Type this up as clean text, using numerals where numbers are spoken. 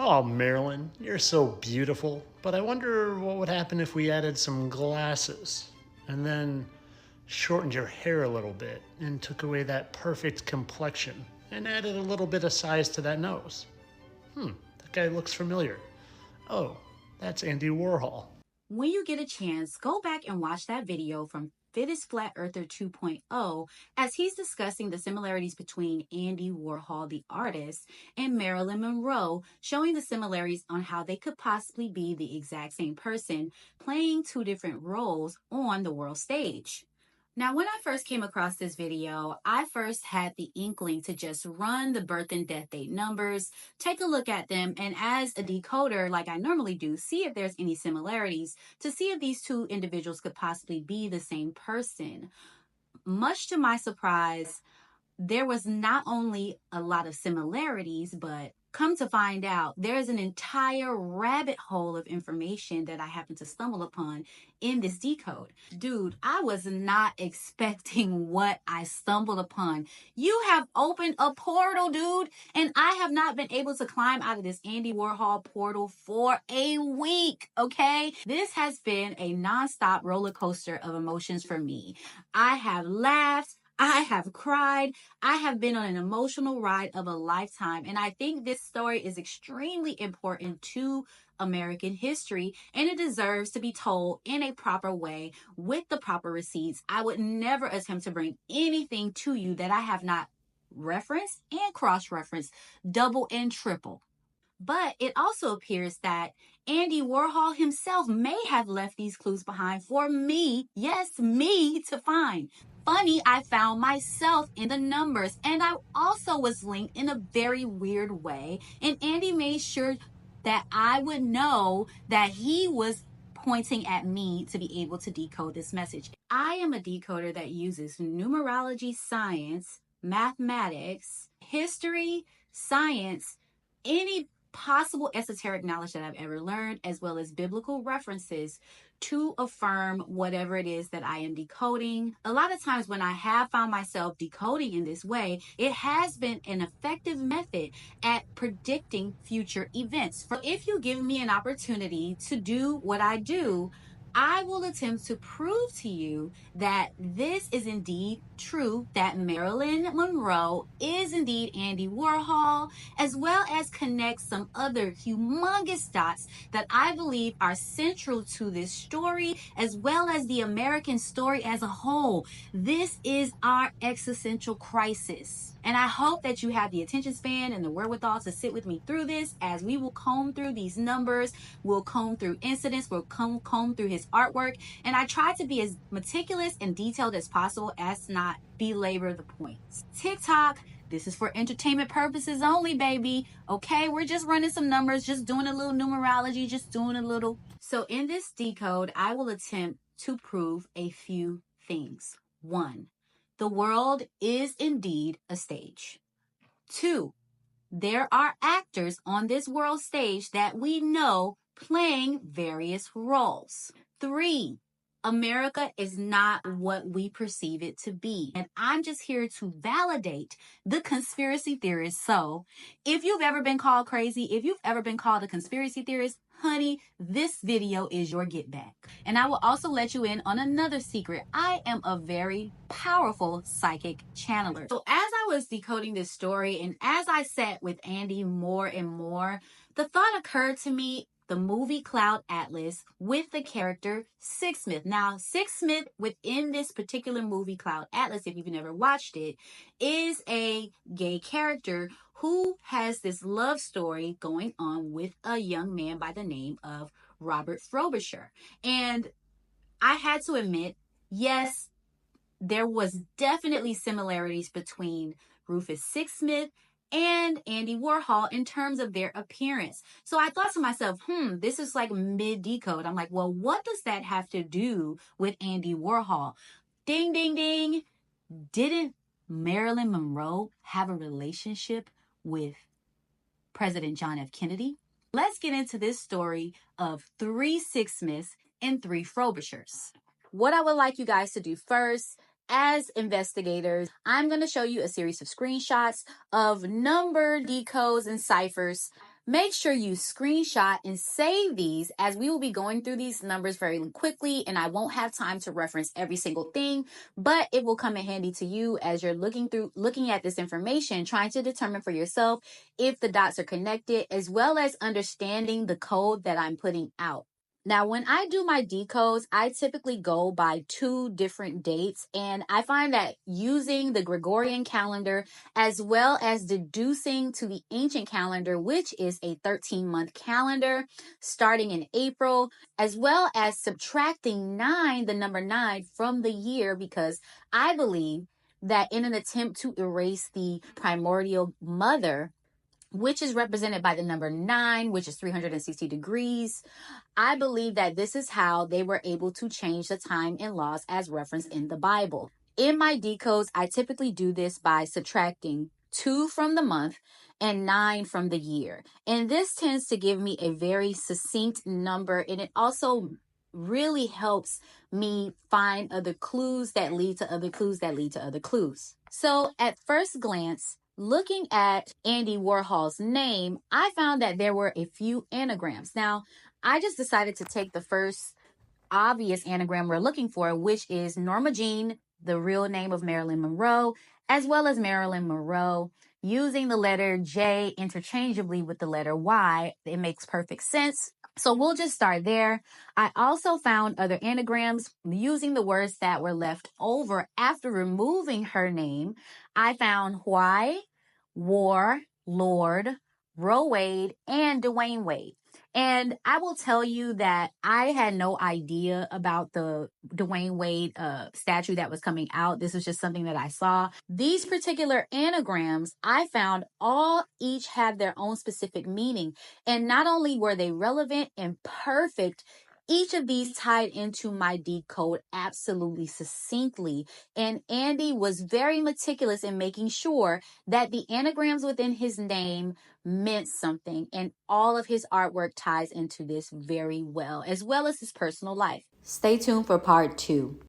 Oh, Marilyn, you're so beautiful, but I wonder what would happen if we added some glasses and then shortened your hair a little bit and took away that perfect complexion and added a little bit of size to that nose. That guy looks familiar. Oh, that's Andy Warhol. When you get a chance, go back and watch that video from Fittest Flat Earther 2.0 as he's discussing the similarities between Andy Warhol, the artist, and Marilyn Monroe, showing the similarities on how they could possibly be the exact same person playing two different roles on the world stage. Now, when I first came across this video, I first had the inkling to just run the birth and death date numbers, take a look at them, and as a decoder, like I normally do, see if there's any similarities to see if these two individuals could possibly be the same person. Much to my surprise, there was not only a lot of similarities, but come to find out, there's an entire rabbit hole of information that I happened to stumble upon in this decode. Dude, I was not expecting what I stumbled upon. You have opened a portal, dude, and I have not been able to climb out of this Andy Warhol portal for a week, okay? This has been a nonstop roller coaster of emotions for me. I have laughed, I have cried. I have been on an emotional ride of a lifetime. And I think this story is extremely important to American history and it deserves to be told in a proper way with the proper receipts. I would never attempt to bring anything to you that I have not referenced and cross-referenced double and triple. But it also appears that Andy Warhol himself may have left these clues behind for me, yes, me, to find. Funny, I found myself in the numbers, and I also was linked in a very weird way. And Andy made sure that I would know that he was pointing at me to be able to decode this message. I am a decoder that uses numerology science, mathematics, history, science, any possible esoteric knowledge that I've ever learned, as well as biblical references to affirm whatever it is that I am decoding. A lot of times when I have found myself decoding in this way, it has been an effective method at predicting future events. For if you give me an opportunity to do what I do, I will attempt to prove to you that this is indeed true, that Marilyn Monroe is indeed Andy Warhol, as well as connect some other humongous dots that I believe are central to this story, as well as the American story as a whole. This is our existential crisis. And I hope that you have the attention span and the wherewithal to sit with me through this as we will comb through these numbers, we'll comb through incidents, we'll comb through his artwork. And I try to be as meticulous and detailed as possible as not belabor the points. TikTok, this is for entertainment purposes only, baby. Okay, we're just running some numbers, just doing a little numerology, just doing a little. So in this decode, I will attempt to prove a few things. 1, the world is indeed a stage. 2, there are actors on this world stage that we know playing various roles. 3, America is not what we perceive it to be. And I'm just here to validate the conspiracy theorists. So if you've ever been called crazy, if you've ever been called a conspiracy theorist, honey, this video is your get back. And I will also let you in on another secret. I am a very powerful psychic channeler. So as I was decoding this story and as I sat with Andy more and more, the thought occurred to me, the movie Cloud Atlas with the character Sixsmith. Now, Sixsmith within this particular movie Cloud Atlas, if you've never watched it, is a gay character who has this love story going on with a young man by the name of Robert Frobisher. And I had to admit, yes, there was definitely similarities between Rufus Sixsmith and Andy Warhol in terms of their appearance. So I thought to myself, this is like mid-decode. I'm like, well, what does that have to do with Andy Warhol? Ding, ding, ding. Didn't Marilyn Monroe have a relationship with President John F. Kennedy? Let's get into this story of 3 Sixsmiths and 3 Frobishers. What I would like you guys to do first, as investigators, I'm going to show you a series of screenshots of number decodes and ciphers Make sure you screenshot and save these, as we will be going through these numbers very quickly and I won't have time to reference every single thing, but it will come in handy to you as you're looking at this information, trying to determine for yourself if the dots are connected, as well as understanding the code that I'm putting out. Now, when I do my decodes, I typically go by 2 different dates, and I find that using the Gregorian calendar as well as deducing to the ancient calendar, which is a 13-month calendar starting in April, as well as subtracting the number 9 from the year, because I believe that in an attempt to erase the primordial mother, which is represented by the number 9, which is 360 degrees, I believe that this is how they were able to change the time and laws as referenced in the Bible. In my decodes, I typically do this by subtracting 2 from the month and 9 from the year. And this tends to give me a very succinct number, and it also really helps me find other clues that lead to other clues that lead to other clues. So at first glance, looking at Andy Warhol's name, I found that there were a few anagrams. Now, I just decided to take the first obvious anagram we're looking for, which is Norma Jean, the real name of Marilyn Monroe, as well as Marilyn Monroe, using the letter J interchangeably with the letter Y. It makes perfect sense. So we'll just start there. I also found other anagrams using the words that were left over after removing her name. I found Why, War, Lord, Roe Wade, and Dwayne Wade. And I will tell you that I had no idea about the Dwayne Wade statue that was coming out. This was just something that I saw. These particular anagrams, I found each have their own specific meaning. And not only were they relevant and perfect, each of these tied into my decode absolutely succinctly. And Andy was very meticulous in making sure that the anagrams within his name meant something. And all of his artwork ties into this very well as his personal life. Stay tuned for part 2.